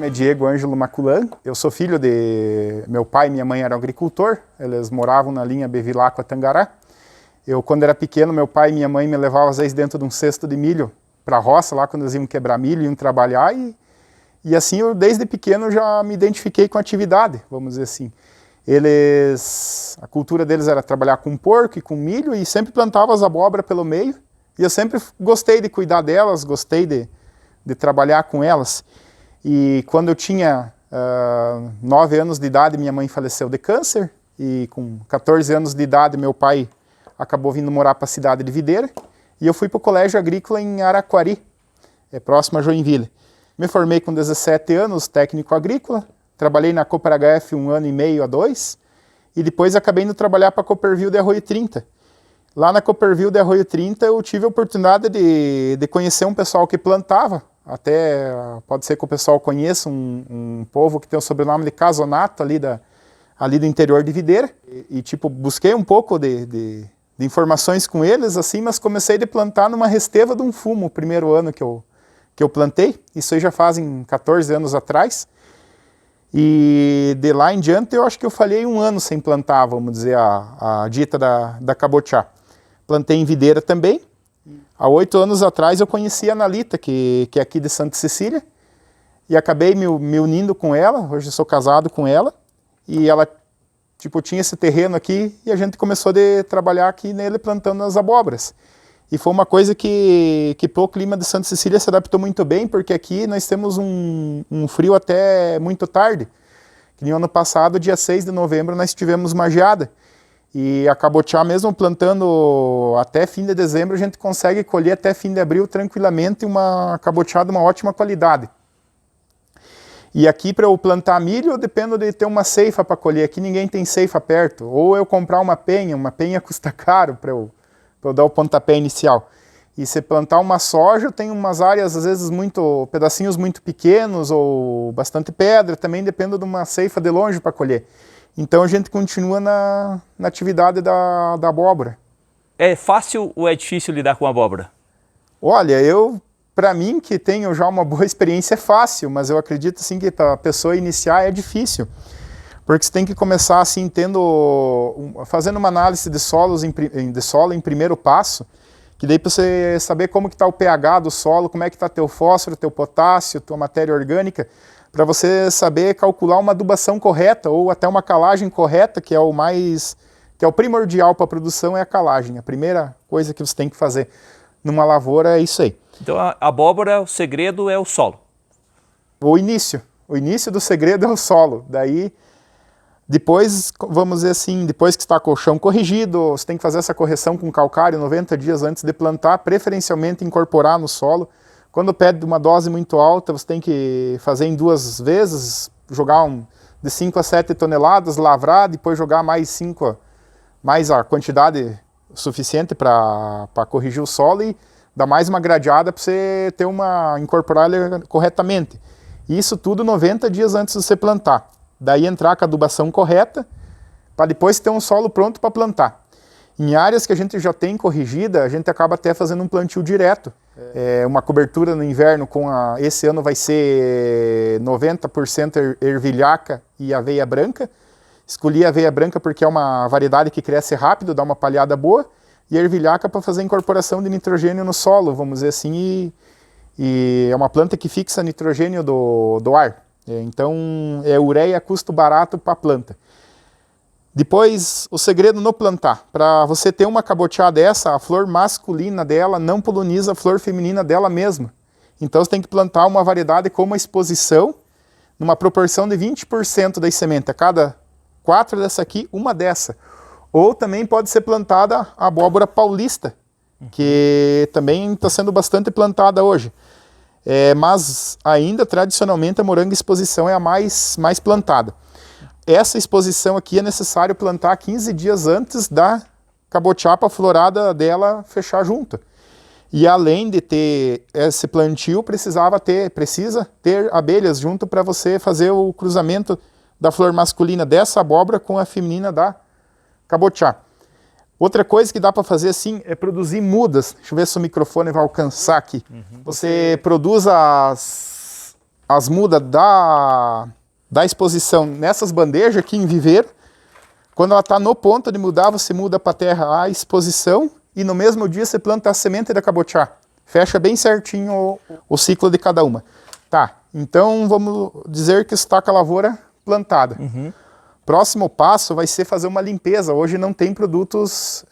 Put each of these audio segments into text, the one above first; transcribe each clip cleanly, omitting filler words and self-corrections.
nome é Diego Ângelo Maculan, eu sou filho de... Meu pai e minha mãe eram agricultor, eles moravam na linha Bevilacqua-Tangará. Quando era pequeno, meu pai e minha mãe me levavam às vezes dentro de um cesto de milho para a roça, lá quando eles iam quebrar milho, iam trabalhar, e assim eu desde pequeno já me identifiquei com a atividade, vamos dizer assim. A cultura deles era trabalhar com porco e com milho, e sempre plantavam as abóboras pelo meio, e eu sempre gostei de cuidar delas, gostei de trabalhar com elas. E quando eu tinha 9 anos de idade, minha mãe faleceu de câncer, e com 14 anos de idade meu pai acabou vindo morar para a cidade de Videira, e eu fui para o colégio agrícola em Araquari, próximo a Joinville. Me formei com 17 anos, técnico agrícola, trabalhei na Cooper HF 1 ano e meio a 2, e depois acabei indo trabalhar para a Cooperville de Arroio 30. Lá na Cooperville de Arroio 30 eu tive a oportunidade de conhecer um pessoal que plantava, até pode ser que o pessoal conheça um povo que tem o sobrenome de Casonato ali do interior de Videira, e tipo, busquei um pouco de informações com eles, assim, mas comecei a plantar numa resteva de um fumo o primeiro ano que eu plantei, isso aí já fazem 14 anos atrás, e de lá em diante eu acho que eu falhei 1 ano sem plantar, vamos dizer, a dita da cabotiá. Plantei em Videira também. Há 8 anos atrás eu conheci a Analita, que é aqui de Santa Cecília, e acabei me unindo com ela, hoje eu sou casado com ela, e ela tinha esse terreno aqui, e a gente começou a trabalhar aqui nele plantando as abóboras. E foi uma coisa que para o clima de Santa Cecília se adaptou muito bem, porque aqui nós temos um frio até muito tarde. Que no ano passado, dia 6 de novembro, nós tivemos uma geada. E a cabotiá, mesmo plantando até fim de dezembro, a gente consegue colher até fim de abril tranquilamente uma cabotiá de uma ótima qualidade. E aqui para eu plantar milho, eu dependo de ter uma ceifa para colher. Aqui ninguém tem ceifa perto. Ou eu comprar uma penha custa caro para eu dar o pontapé inicial. E se plantar uma soja, tem umas áreas, às vezes, pedacinhos muito pequenos ou bastante pedra, também depende de uma ceifa de longe para colher. Então a gente continua na atividade da abóbora. É fácil ou é difícil lidar com a abóbora? Olha, para mim, que tenho já uma boa experiência, é fácil, mas eu acredito assim, que para a pessoa iniciar é difícil. Porque você tem que começar assim, fazendo uma análise de solo em primeiro passo, que daí para você saber como que está o pH do solo, como é que está teu fósforo, teu potássio, tua matéria orgânica, para você saber calcular uma adubação correta ou até uma calagem correta, que é o primordial para a produção, é a calagem. A primeira coisa que você tem que fazer numa lavoura é isso aí. Então a abóbora, o segredo é o solo? O início do segredo é o solo. Daí, depois, vamos dizer assim, depois que está com o chão corrigido, você tem que fazer essa correção com calcário 90 dias antes de plantar, preferencialmente incorporar no solo. Quando pede uma dose muito alta, você tem que fazer em 2 vezes, jogar de 5 a 7 toneladas, lavrar, depois jogar mais a quantidade suficiente para corrigir o solo e dar mais uma gradeada para você incorporar ele corretamente. Isso tudo 90 dias antes de você plantar. Daí entrar com a adubação correta, para depois ter um solo pronto para plantar. Em áreas que a gente já tem corrigida, a gente acaba até fazendo um plantio direto. Uma cobertura no inverno esse ano vai ser 90% ervilhaca e aveia branca. Escolhi a aveia branca porque é uma variedade que cresce rápido, dá uma palhada boa, e a ervilhaca para fazer a incorporação de nitrogênio no solo, vamos dizer assim, e é uma planta que fixa nitrogênio do ar. Então é ureia custo barato para a planta. Depois, o segredo no plantar. Para você ter uma cabotiá dessa, a flor masculina dela não poliniza a flor feminina dela mesma. Então você tem que plantar uma variedade com uma exposição, numa proporção de 20% das sementes. A cada 4 dessa aqui, uma dessa. Ou também pode ser plantada a abóbora paulista, que também está sendo bastante plantada hoje. Mas ainda, tradicionalmente, a moranga exposição é a mais plantada. Essa exposição aqui é necessário plantar 15 dias antes da cabotiá para a florada dela fechar junto. E além de ter esse plantio, precisa ter abelhas junto para você fazer o cruzamento da flor masculina dessa abóbora com a feminina da cabotiá. Outra coisa que dá para fazer assim é produzir mudas. Deixa eu ver se o microfone vai alcançar aqui. Você produz a as mudas da exposição nessas bandejas aqui em viveiro. Quando ela está no ponto de mudar, você muda para a terra a exposição e no mesmo dia você planta a semente da cabotiá. Fecha bem certinho o ciclo de cada uma. Tá, então vamos dizer que está com a lavoura plantada. Próximo passo vai ser fazer uma limpeza. Hoje não tem produtos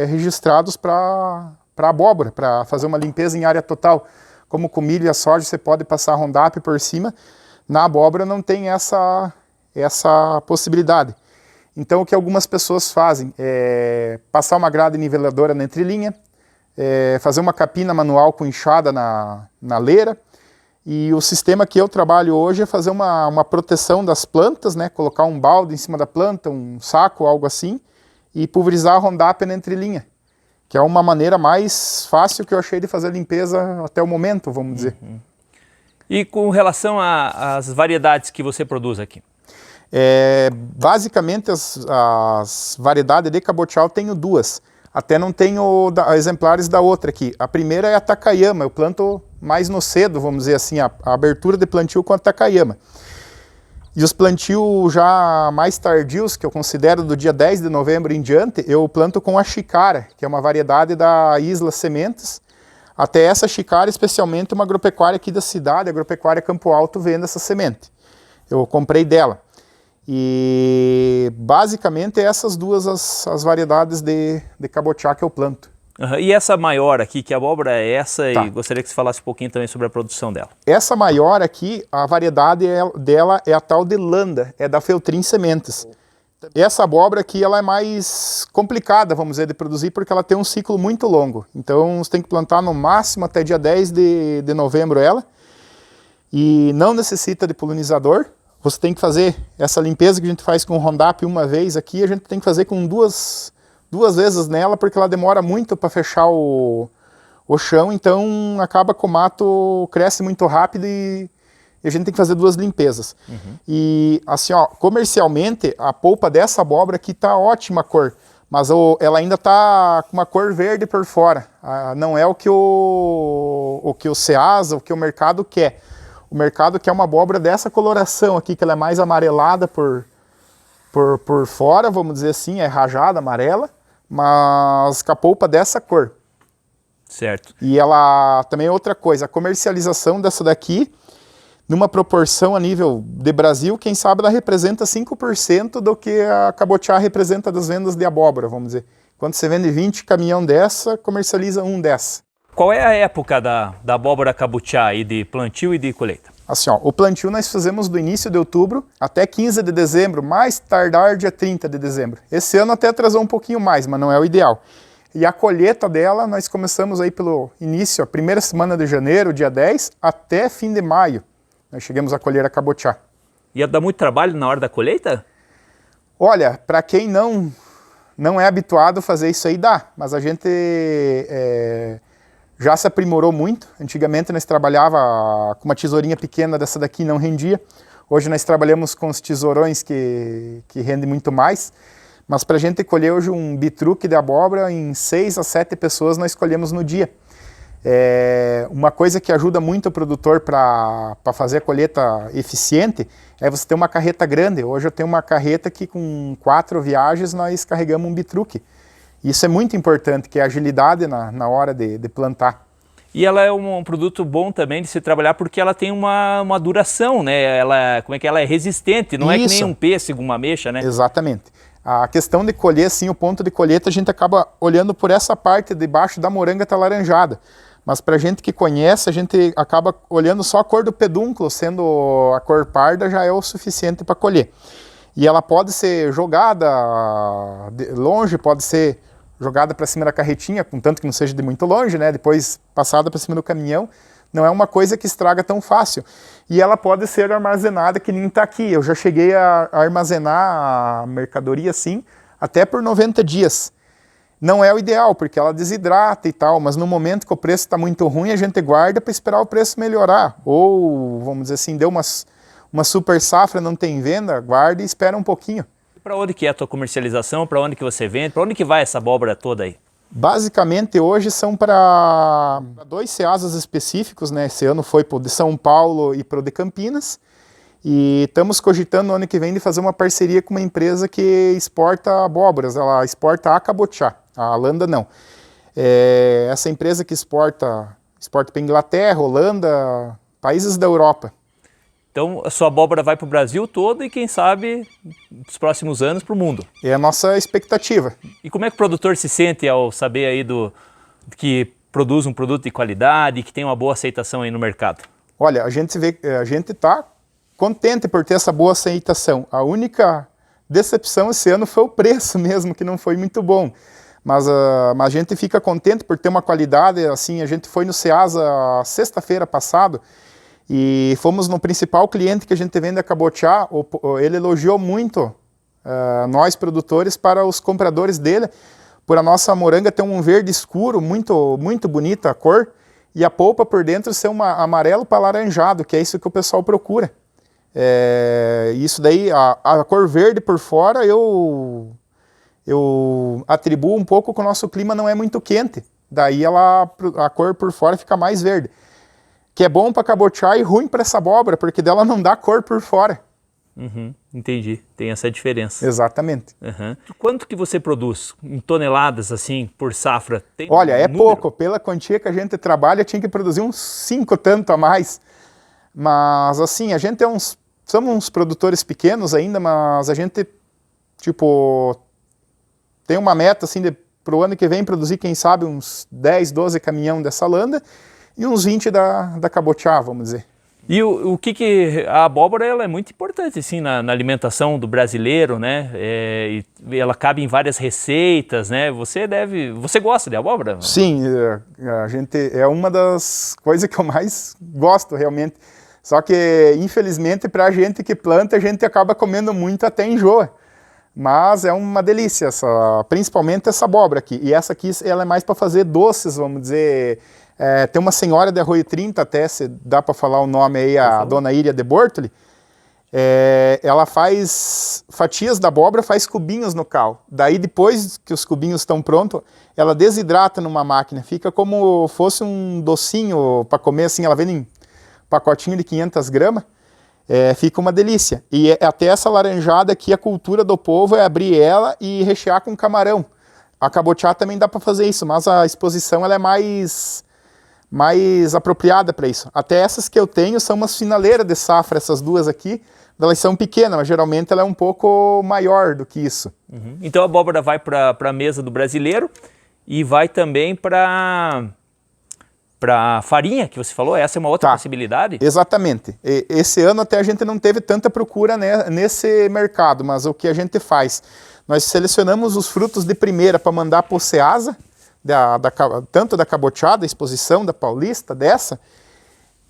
registrados para abóbora, para fazer uma limpeza em área total. Como com milho e a soja, você pode passar Roundup por cima. Na abóbora não tem essa possibilidade. Então o que algumas pessoas fazem é passar uma grade niveladora na entrelinha, fazer uma capina manual com enxada na leira. E o sistema que eu trabalho hoje é fazer uma proteção das plantas, né? Colocar um balde em cima da planta, um saco, algo assim, e pulverizar a Roundup na entrelinha, que é uma maneira mais fácil que eu achei de fazer a limpeza até o momento, vamos dizer. E com relação às variedades que você produz aqui? Basicamente as variedades de cabotiá eu tenho duas. Até não tenho exemplares da outra aqui. A primeira é a Takayama, eu planto mais no cedo, vamos dizer assim, a abertura de plantio com a Takayama. E os plantios já mais tardios, que eu considero do dia 10 de novembro em diante, eu planto com a Chikara, que é uma variedade da Isla Sementes. Até essa Chikara, especialmente uma agropecuária aqui da cidade, a agropecuária Campo Alto, vende essa semente. Eu comprei dela. E basicamente essas duas as variedades de cabotiá que eu planto. E essa maior aqui, que abóbora é essa? Tá. E gostaria que você falasse um pouquinho também sobre a produção dela. Essa maior aqui, a variedade dela é a tal de Landa, é da Feltrin Sementes. Essa abóbora aqui ela é mais complicada, vamos dizer, de produzir, porque ela tem um ciclo muito longo. Então você tem que plantar no máximo até dia 10 de novembro ela. E não necessita de polinizador. Você tem que fazer essa limpeza que a gente faz com o Roundup uma vez aqui, a gente tem que fazer com duas vezes nela, porque ela demora muito para fechar o chão, então acaba que o mato cresce muito rápido e a gente tem que fazer duas limpezas. E assim, ó, comercialmente, a polpa dessa abóbora aqui tá ótima cor, mas ela ainda tá com uma cor verde por fora. Não é o que o Ceasa, o que o mercado quer. O mercado quer uma abóbora dessa coloração aqui, que ela é mais amarelada por fora, vamos dizer assim, é rajada, amarela, mas com a polpa dessa cor. Certo. E ela, também outra coisa, a comercialização dessa daqui, numa proporção a nível de Brasil, quem sabe ela representa 5% do que a cabotiá representa das vendas de abóbora, vamos dizer. Quando você vende 20 caminhão dessa, comercializa um dessa. Qual é a época da abóbora cabotiá aí, de plantio e de colheita? Assim, ó, o plantio nós fazemos do início de outubro até 15 de dezembro, mais tardar dia 30 de dezembro. Esse ano até atrasou um pouquinho mais, mas não é o ideal. E a colheita dela, nós começamos aí pelo início, a primeira semana de janeiro, dia 10, até fim de maio. Nós chegamos a colher a cabotiá. Ia dar muito trabalho na hora da colheita? Olha, para quem não é habituado a fazer isso aí, dá. Mas a gente já se aprimorou muito. Antigamente nós trabalhava com uma tesourinha pequena, dessa daqui não rendia. Hoje nós trabalhamos com os tesourões que rendem muito mais. Mas para a gente colher hoje um bitruque de abóbora, em 6 a 7 pessoas nós colhemos no dia. Uma coisa que ajuda muito o produtor para fazer a colheita eficiente é você ter uma carreta grande. Hoje eu tenho uma carreta que com 4 viagens nós carregamos um bitruque. Isso é muito importante, que é a agilidade na hora de plantar. E ela é um produto bom também de se trabalhar porque ela tem uma duração, né? Ela é resistente, não é que nem um pêssego, uma ameixa, né? Exatamente. A questão de colher, sim, o ponto de colheita, a gente acaba olhando por essa parte de baixo da moranga tá laranjada. Mas para gente que conhece, a gente acaba olhando só a cor do pedúnculo, sendo a cor parda já é o suficiente para colher. E ela pode ser jogada longe, pode ser jogada para cima da carretinha, contanto que não seja de muito longe, né? Depois passada para cima do caminhão. Não é uma coisa que estraga tão fácil. E ela pode ser armazenada que nem está aqui. Eu já cheguei a armazenar a mercadoria assim, até por 90 dias. Não é o ideal, porque ela desidrata e tal, mas no momento que o preço está muito ruim, a gente guarda para esperar o preço melhorar. Ou, vamos dizer assim, deu uma super safra, não tem venda, guarda e espera um pouquinho. Para onde que é a tua comercialização? Para onde que você vende? Para onde que vai essa abóbora toda aí? Basicamente, hoje são para 2 ceasas específicos, né? Esse ano foi para o de São Paulo e para o de Campinas. E estamos cogitando no ano que vem de fazer uma parceria com uma empresa que exporta abóboras. Ela exporta a cabotiá, a Landa não. Essa empresa que exporta para Inglaterra, Holanda, países da Europa. Então, a sua abóbora vai para o Brasil todo e, quem sabe, nos próximos anos, para o mundo. É a nossa expectativa. E como é que o produtor se sente ao saber aí que produz um produto de qualidade e que tem uma boa aceitação aí no mercado? Olha, a gente está contente por ter essa boa aceitação. A única decepção esse ano foi o preço mesmo, que não foi muito bom. Mas a gente fica contente por ter uma qualidade. Assim, a gente foi no Ceasa sexta-feira passado, e fomos no principal cliente que a gente vende a cabotiá. Ele elogiou muito nós produtores para os compradores dele, por a nossa moranga ter um verde escuro, muito, muito bonita a cor, e a polpa por dentro ser um amarelo para alaranjado, que é isso que o pessoal procura. Isso daí, a cor verde por fora, eu atribuo um pouco que o nosso clima não é muito quente. Daí a cor por fora fica mais verde. Que é bom para cabotiá e ruim para essa abóbora, porque dela não dá cor por fora. Entendi, tem essa diferença. Exatamente. Quanto que você produz em toneladas, assim, por safra? Tem Olha, é pouco. Pela quantia que a gente trabalha, tinha que produzir uns 5 tanto a mais. Mas, assim, a gente somos uns produtores pequenos ainda, mas a gente, tipo, tem uma meta, assim, para o ano que vem produzir, quem sabe, uns 10, 12 caminhão dessa landa, e uns 20 da cabotiá, vamos dizer. E o que a abóbora, ela é muito importante assim na alimentação do brasileiro, né? E ela cabe em várias receitas, né? Você gosta de abóbora? Sim, a gente é uma das coisas que eu mais gosto realmente. Só que infelizmente para a gente que planta, a gente acaba comendo muito até enjoa. Mas é uma delícia, principalmente essa abóbora aqui. E essa aqui ela é mais para fazer doces, vamos dizer. Tem uma senhora de Arroio 30, até se dá para falar o nome aí, a dona Iria de Bortoli. Ela faz fatias da abóbora, faz cubinhos no cal. Daí depois que os cubinhos estão prontos, ela desidrata numa máquina. Fica como fosse um docinho para comer, assim, ela vem em pacotinho de 500 gramas. Fica uma delícia. E até essa laranjada aqui, a cultura do povo é abrir ela e rechear com camarão. A cabotiá também dá para fazer isso, mas a exposição ela é mais apropriada para isso. Até essas que eu tenho são umas finaleiras de safra, essas duas aqui. Elas são pequenas, mas geralmente ela é um pouco maior do que isso. Então a abóbora vai para a mesa do brasileiro e vai também para farinha, que você falou? Essa é uma outra possibilidade? Exatamente. Esse ano até a gente não teve tanta procura nesse mercado, mas o que a gente faz? Nós selecionamos os frutos de primeira para mandar para o Ceasa, tanto da cabotiá, da exposição, da paulista, dessa.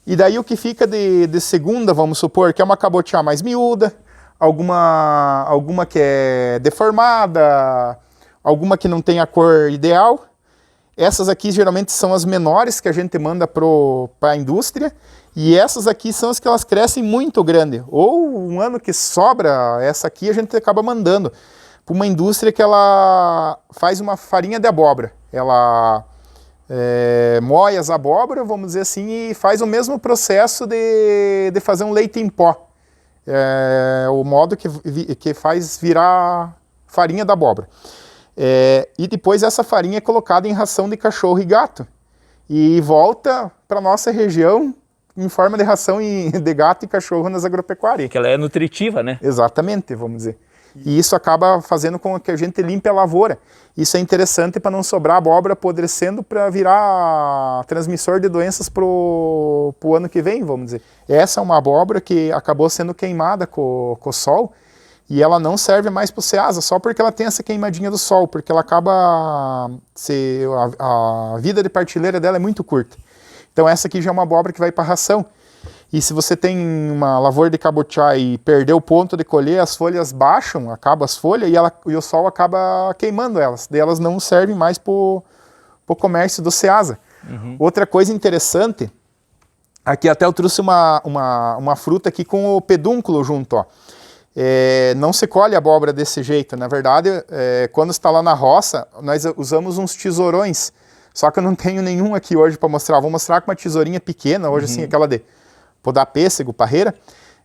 E daí o que fica de segunda, vamos supor, que é uma cabotiá mais miúda, alguma que é deformada, alguma que não tem a cor ideal. Essas aqui geralmente são as menores que a gente manda para a indústria, e essas aqui são as que elas crescem muito grande. Ou um ano que sobra, essa aqui a gente acaba mandando para uma indústria que ela faz uma farinha de abóbora. Ela moe as abóboras, vamos dizer assim, e faz o mesmo processo de fazer um leite em pó. O modo que faz virar farinha da abóbora. E depois essa farinha é colocada em ração de cachorro e gato. E volta para a nossa região em forma de ração de gato e cachorro nas agropecuárias. Que ela é nutritiva, né? Exatamente, vamos dizer. E isso acaba fazendo com que a gente limpe a lavoura. Isso é interessante para não sobrar abóbora apodrecendo para virar transmissor de doenças para o ano que vem, vamos dizer. Essa é uma abóbora que acabou sendo queimada com o sol e ela não serve mais para o Ceasa, só porque ela tem essa queimadinha do sol, porque ela acaba... a vida de partilheira dela é muito curta. Então essa aqui já é uma abóbora que vai para ração. E se você tem uma lavoura de cabotiá e perdeu o ponto de colher, as folhas baixam, acabam as folhas e o sol acaba queimando elas. Daí elas não servem mais para o comércio do Ceasa. Outra coisa interessante, aqui até eu trouxe uma fruta aqui com o pedúnculo junto, ó. não se colhe a abóbora desse jeito. Na verdade, quando está lá na roça, nós usamos uns tesourões. Só que eu não tenho nenhum aqui hoje para mostrar. Vou mostrar com uma tesourinha pequena, hoje assim, aquela de podar pêssego, parreira.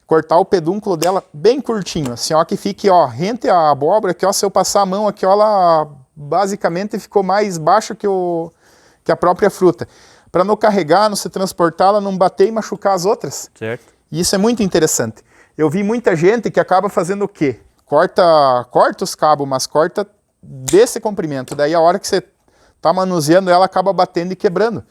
Cortar o pedúnculo dela bem curtinho, assim, ó, que fique, ó, rente a abóbora, que ó, se eu passar a mão aqui, ó, ela basicamente ficou mais baixa que a própria fruta. Para não carregar, não se transportar, ela não bater e machucar as outras. Certo. E isso é muito interessante. Eu vi muita gente que acaba fazendo o quê? Corta os cabos, mas corta desse comprimento. Daí a hora que você tá manuseando ela, acaba batendo e quebrando.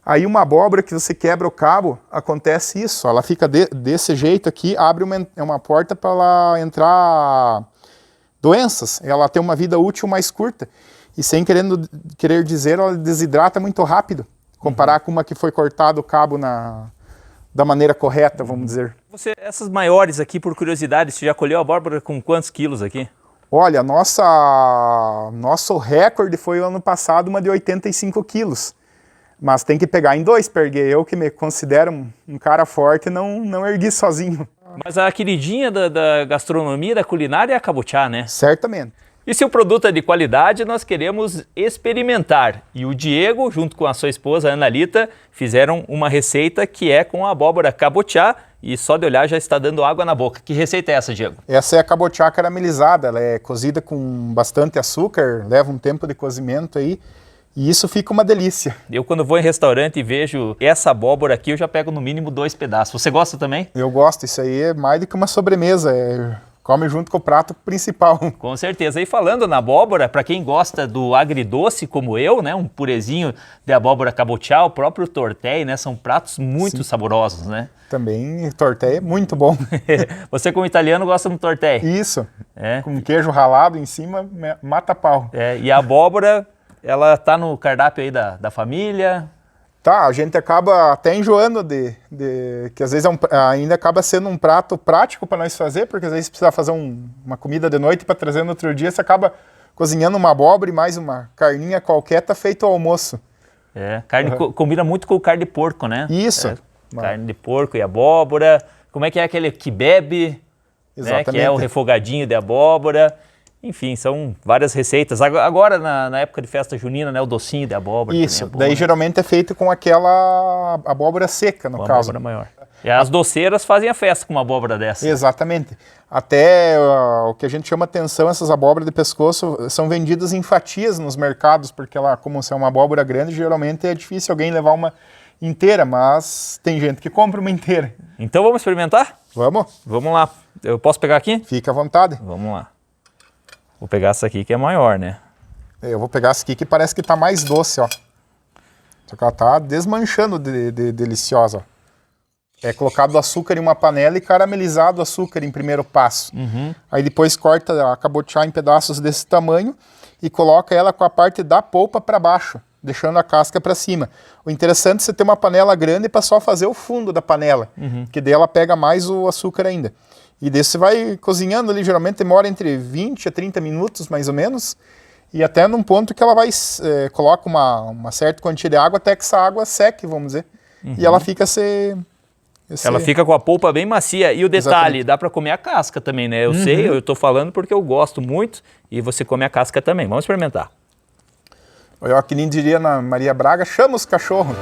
Aí uma abóbora que você quebra o cabo, acontece isso. Ela fica desse jeito aqui, abre uma porta para ela entrar doenças. Ela tem uma vida útil mais curta. E sem querer dizer, ela desidrata muito rápido. Comparar com uma que foi cortado o cabo da maneira correta, vamos dizer. Essas maiores aqui, por curiosidade, você já colheu a abóbora com quantos quilos aqui? Olha, nosso recorde foi o ano passado, uma de 85 quilos. Mas tem que pegar em 2, porque eu que me considero um cara forte, não ergui sozinho. Mas a queridinha da gastronomia, da culinária é a cabotiá, né? Certamente. E se o produto é de qualidade, nós queremos experimentar. E o Diego, junto com a sua esposa, Ana Lita, fizeram uma receita que é com a abóbora cabotiá. E só de olhar já está dando água na boca. Que receita é essa, Diego? Essa é a cabotiá caramelizada. Ela é cozida com bastante açúcar, leva um tempo de cozimento aí. E isso fica uma delícia. Eu, quando vou em restaurante e vejo essa abóbora aqui, eu já pego no mínimo 2 pedaços. Você gosta também? Eu gosto. Isso aí é mais do que uma sobremesa. Come junto com o prato principal. Com certeza. E falando na abóbora, para quem gosta do agridoce como eu, né, um purezinho de abóbora cabotiá, o próprio tortéi, né, são pratos muito saborosos, né? Também tortéi é muito bom. Você como italiano gosta do tortéi? Isso. Com queijo ralado em cima, mata pau. E a abóbora, ela tá no cardápio aí da família? Tá, a gente acaba até enjoando que às vezes ainda acaba sendo um prato prático para nós fazer, porque às vezes precisa fazer uma comida de noite para trazer no outro dia, você acaba cozinhando uma abóbora e mais uma carninha qualquer, tá feito o almoço. Carne combina muito com carne de porco, né? Isso. Carne de porco e abóbora. Como é que é aquele kebab, né, que é o refogadinho de abóbora. Enfim, são várias receitas. Agora, na época de festa junina, né, o docinho de abóbora. Isso, daí geralmente é feito com aquela abóbora seca, no caso. Abóbora maior. E as doceiras fazem a festa com uma abóbora dessa. Exatamente. Até o que a gente chama atenção, essas abóboras de pescoço são vendidas em fatias nos mercados, porque ela, como se é uma abóbora grande, geralmente é difícil alguém levar uma inteira, mas tem gente que compra uma inteira. Então vamos experimentar? Vamos. Vamos lá. Eu posso pegar aqui? Fica à vontade. Vamos lá. Vou pegar essa aqui que é maior, né? Eu vou pegar essa aqui que parece que tá mais doce, ó. Só que ela tá desmanchando de deliciosa, ó. É colocado açúcar em uma panela e caramelizado o açúcar em primeiro passo. Aí depois corta a cabotiá em pedaços desse tamanho e coloca ela com a parte da polpa para baixo, deixando a casca para cima. O interessante é você ter uma panela grande para só fazer o fundo da panela, que daí ela pega mais o açúcar ainda. E daí você vai cozinhando ali, geralmente demora entre 20 a 30 minutos, mais ou menos, e até num ponto que ela vai, coloca uma certa quantia de água até que essa água seque, vamos dizer, e ela fica Ela fica com a polpa bem macia. E o detalhe, dá para comer a casca também, né? Eu sei, eu tô falando porque eu gosto muito, e você come a casca também. Vamos experimentar. Eu que nem diria na Maria Braga, chama os cachorros.